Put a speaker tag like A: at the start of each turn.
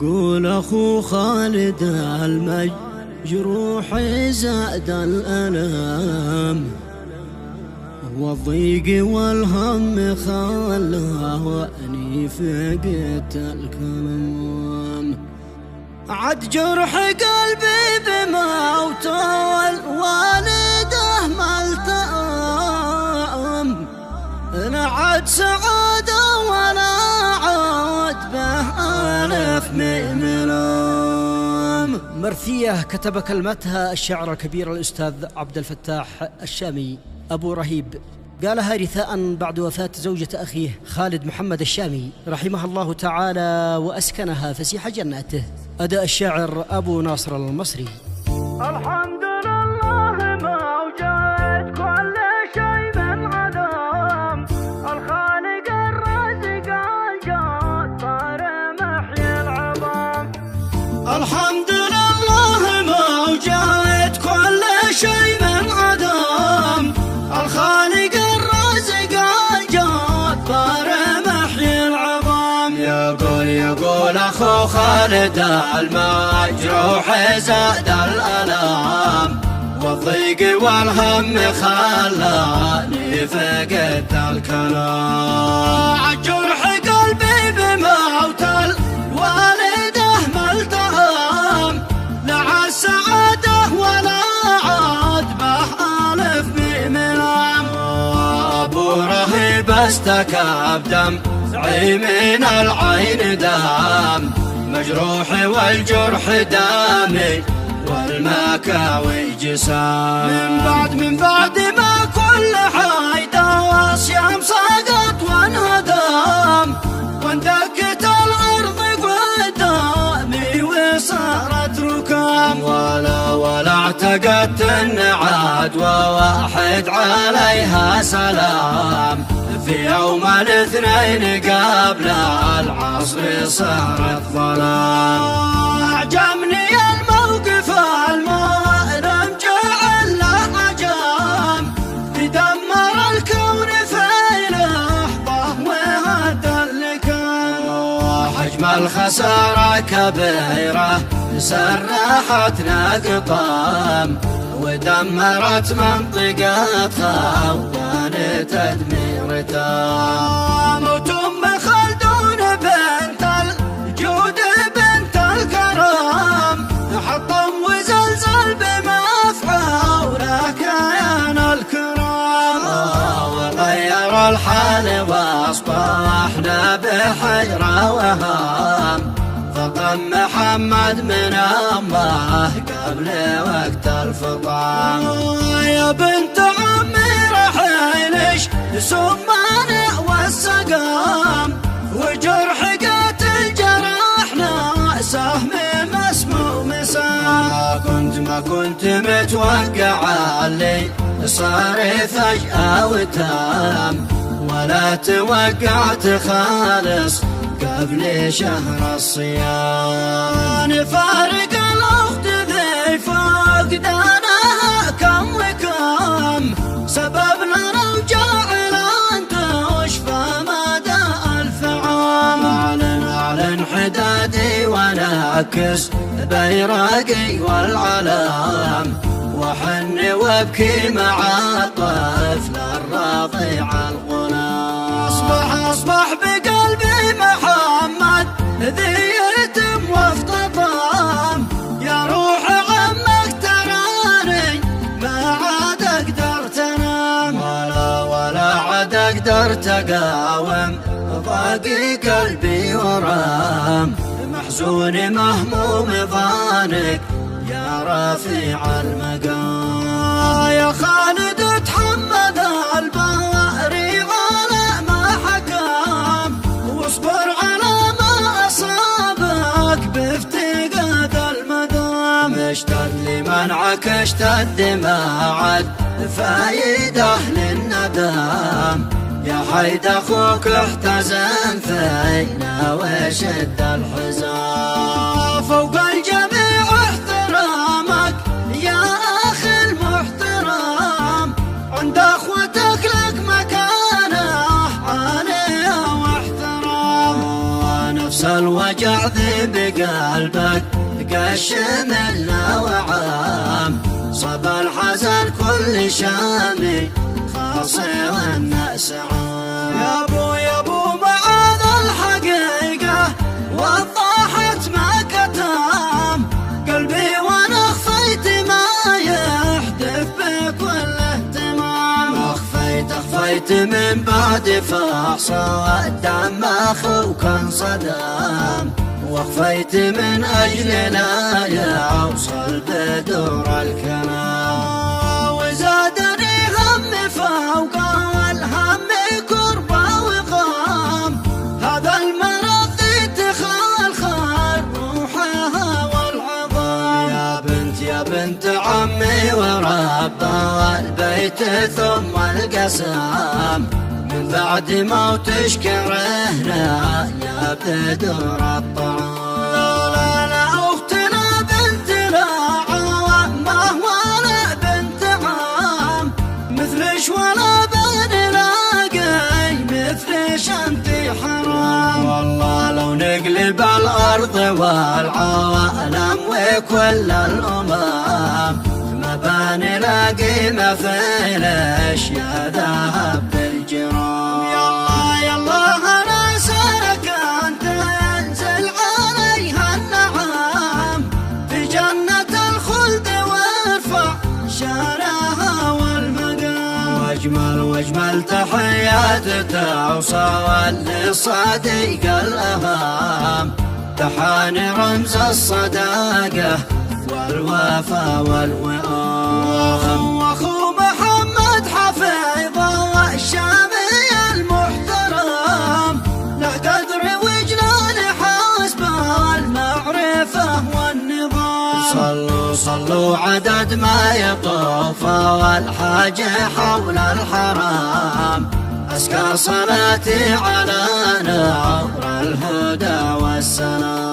A: يقول أخو خالد المجروح زاد الألم، والضيق والهم خلاه وأني فقدت الكلام. عد جرح قلبي بموت والوالده ما التأم، لا عاد سعادة ولا عاد به ألف ملام.
B: مرثية كتب كلمتها الشاعر الكبير الأستاذ عبد الفتاح الشامي أبو رهيب، قالها رثاء بعد وفاة زوجة أخيه خالد محمد الشامي رحمه الله تعالى وأسكنها فسيح جناته. أداء الشاعر أبو ناصر المصري.
C: الحمد لله ما وجد كل شيء من عدم، الخالق الرازق الجبار محيي العظام.
A: الحمد لله ما وجد كل شيء من عدم، الخالق الرازق الجبار محيي العظام. يقول أخو خالد المجروح زاد الألم، والضيق والهم خلاني فقدت الكلام. جرح قلبي بموت الوالده ما التأم، لا عاد سعاده ولا عاد به ألف بملام. أبو رهيب استكى بدم من العين دام، مجروح والجرح دامي والمكاوي جسام. من بعد ما كل حيدة وصيام سقط وانهدم، واندكت الأرض قدامي وصارت ركام. ولا اعتقدت ان عاد وواحد عليها سلام، في يوم الاثنين قبل العصر صارت ظلام. أعجبني الموقف المؤلم جعل له عجام، يدمر الكون في لحظة وهدى اللكام. حجم الخسارة كبيرة سرحتنا قطام، ودمرت منطقتها وكانت تدمير تام. وتم خلدون بنت الجود بنت الكرام، حطم وزلزل بمفعوله كيان الكرام. وغير الحال واصبحنا بحيرة وهام، فطن محمد من أمه قبل وقت الفطام. يا بنت عمي رحيلش سمانع والسقام، وجرح قاتل جرحنا سهم مسموم سام. ما كنت متوقع اللي صار فجأة وتام، ولا توقعت خالص قبل شهر الصيام. فارق الأخت ذي فقدانها كم وكم، سبب لنا وجعل أنت وشفى مدى ألف عام. أعلن حدادي ونعكس بيراقي والعلام، وحن وابكي مع الطفل الرضيع الغلام. أصبح بقلبي محمد ذي يتم وافتطام، يا روح عمك تراني ما عاد أقدر تنام. ولا عاد أقدر تقاوم ضاقي قلبي ورام، محزون مهموم ضانك يا رفيع المقام. يا خالد تحمد الباري على ما حكام، واصبر على ما أصابك بافتقاد المدام. اشتد لمنعك اشتد ما عاد فايدة للندام، يا حيد أخوك احتزم فينا وشد الحزام. فوق الجميع احترامك يا أخي المحترم، عند أخوتك لك مكانة عالية واحترام. نفس الوجع ذي بقلبك قشمنا وعام، صب الحزن كل شامي خاصي والناس عام. يا ابو معاذ الحقيقة وضحت ما كتام، قلبي وانا خفيت ما يحدث بكل اهتمام. اخفيت من بعد فحص الدم اخوك انصدام، وخفيت من أجل لا يوصل بدور الكلام. وزادني هم فوق الهم كربة وغام، هذا المرض تخلخل روحها والعظام. يا بنت عمي ورب البيت ثم القسام، من بعد موتش كرهنا يا بدر الطعام. لا أختنا بنت لا ولا بنت عام، مثلش ولا بن لاقي مثلش انتي حرام. والله لو نقلب الأرض والعالم وكل الأمم، ما بنلاقي مثلش يا ذهب بالجرام. يلا أنا سركان تنزل عليها النعام، في جنة الخلد وارفع شانها والمقام. واجمل تحيات توصل للصديق الأهام، تحاني رمز الصداقة والوفا والوئام. واخو محمد حفيظ الشامي المحترم، له قدر وجلال حسب المعرفة والنظام. صلوا عدد ما يطوف والحاج حول الحرام، أزكى صلاتي على نور الهدى والسلام.